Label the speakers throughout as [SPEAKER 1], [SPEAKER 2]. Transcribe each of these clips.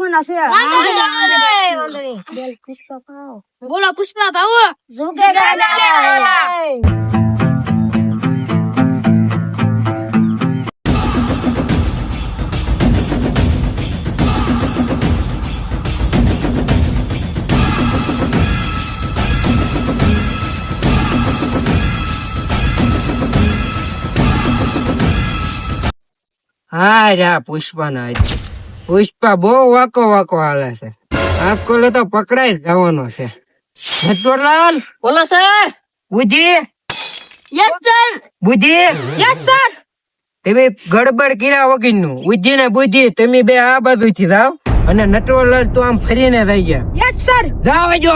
[SPEAKER 1] જવાના છે.
[SPEAKER 2] બોલો પુષ્પા ભાવ
[SPEAKER 1] ઝુકેગા નહીં.
[SPEAKER 3] હા રા પુષ્પા ના પુષ્પા બહુ વાકો વાકો હાલે છે. આજકોલે તો પકડાઈ જ જવાનો છે. નટવરલાલ
[SPEAKER 2] બોલો સર.
[SPEAKER 3] બુજી
[SPEAKER 2] યસ સર.
[SPEAKER 3] બુજી
[SPEAKER 2] યસ સર.
[SPEAKER 3] તમે ગડબડ કર્યા વગર નું બુજી ને બુજી તમે બે આ બાજુ થી જાવ અને નટવરલાલ તું આમ ફરીને થઈ ગયા.
[SPEAKER 2] Yes sir.
[SPEAKER 3] જાવ જો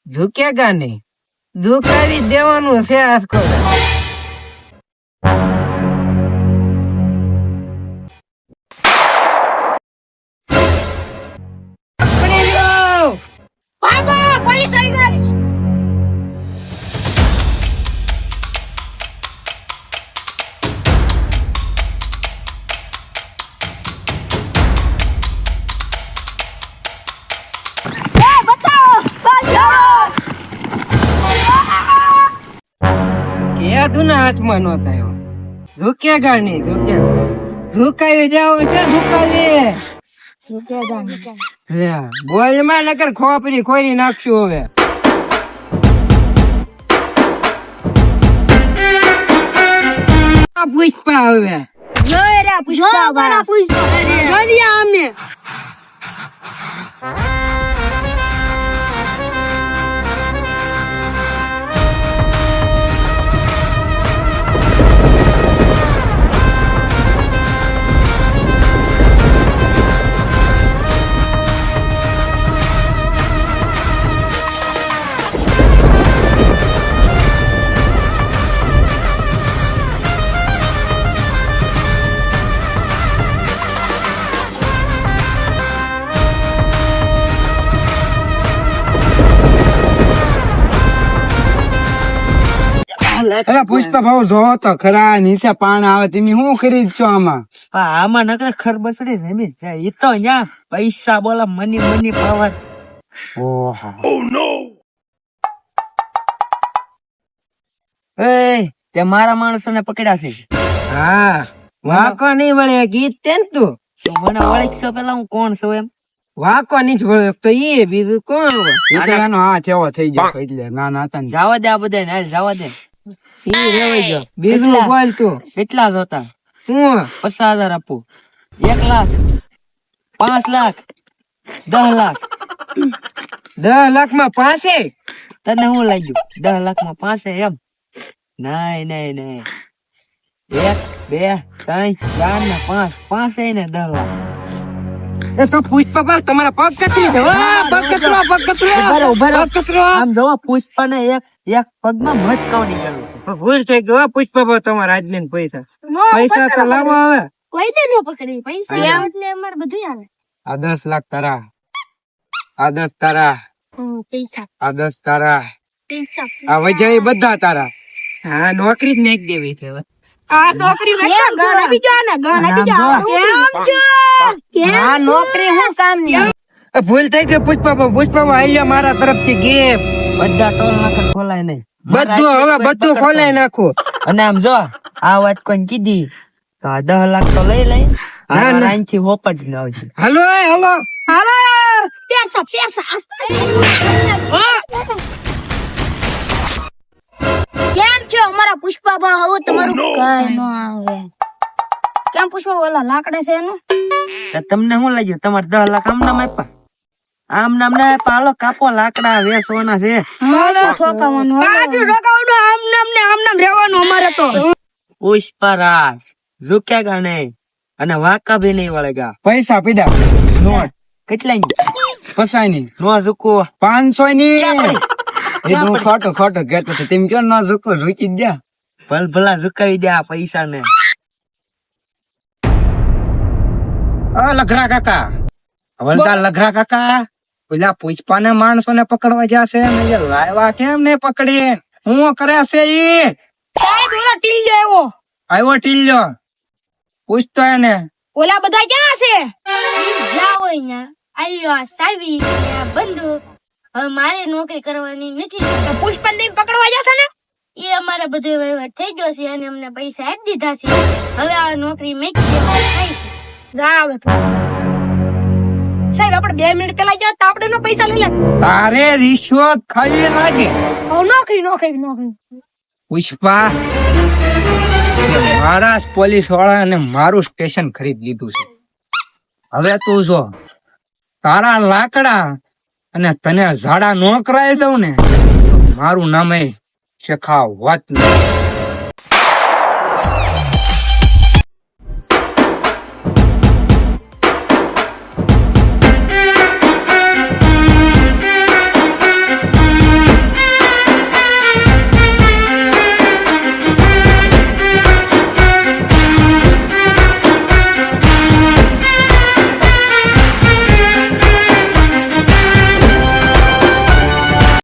[SPEAKER 3] ઝુકેગા નહીં, ઝુકાવી દેવાનું છે આજકોલે.
[SPEAKER 2] ભાગો પોલીસ આવી ગઈ.
[SPEAKER 3] કે તું ના હાથમાં નો થયો. ઝુકેગા નહીં, ઝુકેગા ઝુકાવી દેવું છે. ઝુકાવી બોલ માં નકર ખોપરી ખોરી નાખશું હવે. પુષ્પા હવે પુષ્પા ભાવ જોવો તો ખરા નીચે પાણ આવે તમે શું ખરીદશો આમાં?
[SPEAKER 4] આમાં નકર ખરબસડી જમીન છે. ઈ તો ન્યા પૈસા બોલા મની પાવર. એ તે મારા માણસો ને પકડ્યા છે.
[SPEAKER 3] હા વાકો નહીં વળે ગીત તે ને તું
[SPEAKER 4] તું મને ઓળખશો પેલા હું કોણ છું એમ?
[SPEAKER 3] વાકો નહીં વળે તો એ બીજું કોણ હોય? એ તો એનો હાથ એવો થઈ ગયો એટલે નાના હતા ને.
[SPEAKER 4] જવા દે આ બધા ને, જવા દે.
[SPEAKER 3] ઈ રેવાઈ ગયો. બીજું
[SPEAKER 4] કેટલા?
[SPEAKER 3] બોલ તું
[SPEAKER 4] કેટલા જોતા?
[SPEAKER 3] શું
[SPEAKER 4] 50,000 આપું. 1 લાખ, 5 લાખ, 10 લાખ.
[SPEAKER 3] 10 લાખમાં પાસે
[SPEAKER 4] તને શું લાગ્યું 10 લાખમાં 5 એમ? નહીં 1 2 3 4 ને 5 5 ને 10 લાખ.
[SPEAKER 3] એ તો પુષ્પા ભાવ તમારા પગ કતરી દે. પગ કતરો
[SPEAKER 4] ઉભા રહો.
[SPEAKER 3] પગ કતરો.
[SPEAKER 4] આમ જોવો પુષ્પા ને એક પગમાં મત કવડી ગયું.
[SPEAKER 3] ભૂલ થઈ ગયો પુષ્પા ભાવ તમારા આજને પૈસા પૈસા તો લાવો હવે.
[SPEAKER 2] કોઈ દે નો પકડી પૈસા એટલે અમાર બધું આવે.
[SPEAKER 3] આ 10 લાખ તારા, આ 10 તારા,
[SPEAKER 2] પૈસા
[SPEAKER 3] આ 10 તારા,
[SPEAKER 2] પૈસા
[SPEAKER 3] આ વજાઈ બધા તારા. હા નોકરી જ નાખી દેવી છે હવે.
[SPEAKER 1] આ નોકરી વેચા ગણ આપી જાવ ને, ગણ આપી જાવ.
[SPEAKER 2] કેમ
[SPEAKER 1] નોકરી હું કામ ની.
[SPEAKER 3] ભૂલ થઈ ગઈ પુષ્પા ભાવ. પુષ્પા ભાવ આલ્યો મારા તરફથી ગિફ્ટ.
[SPEAKER 4] બધા ટોલ નાખે ખોલાય નહીં.
[SPEAKER 3] બધું હવે બધું ખોલાઈ નાખું.
[SPEAKER 4] અને આમ જો આ વાત કોઈ કીધી તો આ 10 લાખ તો લઈ લઈ.
[SPEAKER 3] ના, ના.
[SPEAKER 4] અહીંથી હોપટ ન આવશે.
[SPEAKER 3] હાલો હાલો
[SPEAKER 1] હાલો
[SPEAKER 2] પૈસા કેમ છો અમારા પુષ્પા બા? હવે તમારું કઈ ન આવે. કેમ પુષ્પા ઓલા લાકડે છે એનું?
[SPEAKER 4] તો તમને શું લાગ્યું તમારે 10 લાખ આમ નામ આપ્યા? આમ નામ ના આપ્યા. હાલો કાપો લાકડા વેચવાના છે.
[SPEAKER 2] શું ઠોકાવાનું?
[SPEAKER 1] બાજુ રોકાવાનું, આમ નામ રહેવાનું અમારે તો.
[SPEAKER 4] પુષ્પરાજ ઝુકેગા નહીં અને વાંકા ભી નહીં વળેગા.
[SPEAKER 3] પૈસા પીડા નોટ
[SPEAKER 4] કેટલા
[SPEAKER 3] ફસાય ની
[SPEAKER 4] નો ઝુકો
[SPEAKER 3] 500 ની.
[SPEAKER 4] ક્યાં
[SPEAKER 3] એ તો હું ખોટો કહેતો હતો. તેમ ક્યાં ન ઝૂકો ઝૂકી જ જા.
[SPEAKER 4] ભલ ભલા ઝુકાવી દે આ પૈસા ને.
[SPEAKER 3] લખરા કાકા, હવલદાર લખરા કાકા, પેલા પુષ્પા ને માણસો ને પકડવા જશે ને એ લાવ્યા કેમ ને પકડી? હું કરે છે ઈ?
[SPEAKER 1] સાહેબ ઓલા ટીલ્યો આવ્યો.
[SPEAKER 3] આવ્યો ટીલ્યો. પૂછતો એને.
[SPEAKER 1] ઓલા બધા ક્યાં છે?
[SPEAKER 2] જાઓ અહીંયા આલ્યો આ સાવી અને આ બંદૂક હવે મારે નોકરી કરવાની નથી.
[SPEAKER 1] તો પુષ્પા ને પકડવા ગયા હતા ને?
[SPEAKER 2] એ અમારે બધો વહીવટ થઈ ગયો છે અને અમને પૈસા આપી દીધા છે. હવે આ નોકરી મેકી દેવાની થાય છે.
[SPEAKER 1] જા હવે તો. સાહેબ આપણે 2 મિનિટ પેલા ગયા તો આપણે નો પૈસા લઈ લે.
[SPEAKER 3] તારે રિશ્વત ખાવી લાગે.
[SPEAKER 1] હવે નોકરી.
[SPEAKER 3] પુષ્પા મારા પોલીસ વાળાને મારું સ્ટેશન ખરીદ લીધું છે. હવે તું જો તારા લાકડા અને તને ઝાડા નો કરાવી દઉં ને તો મારું નામ શેખાવત નહીં.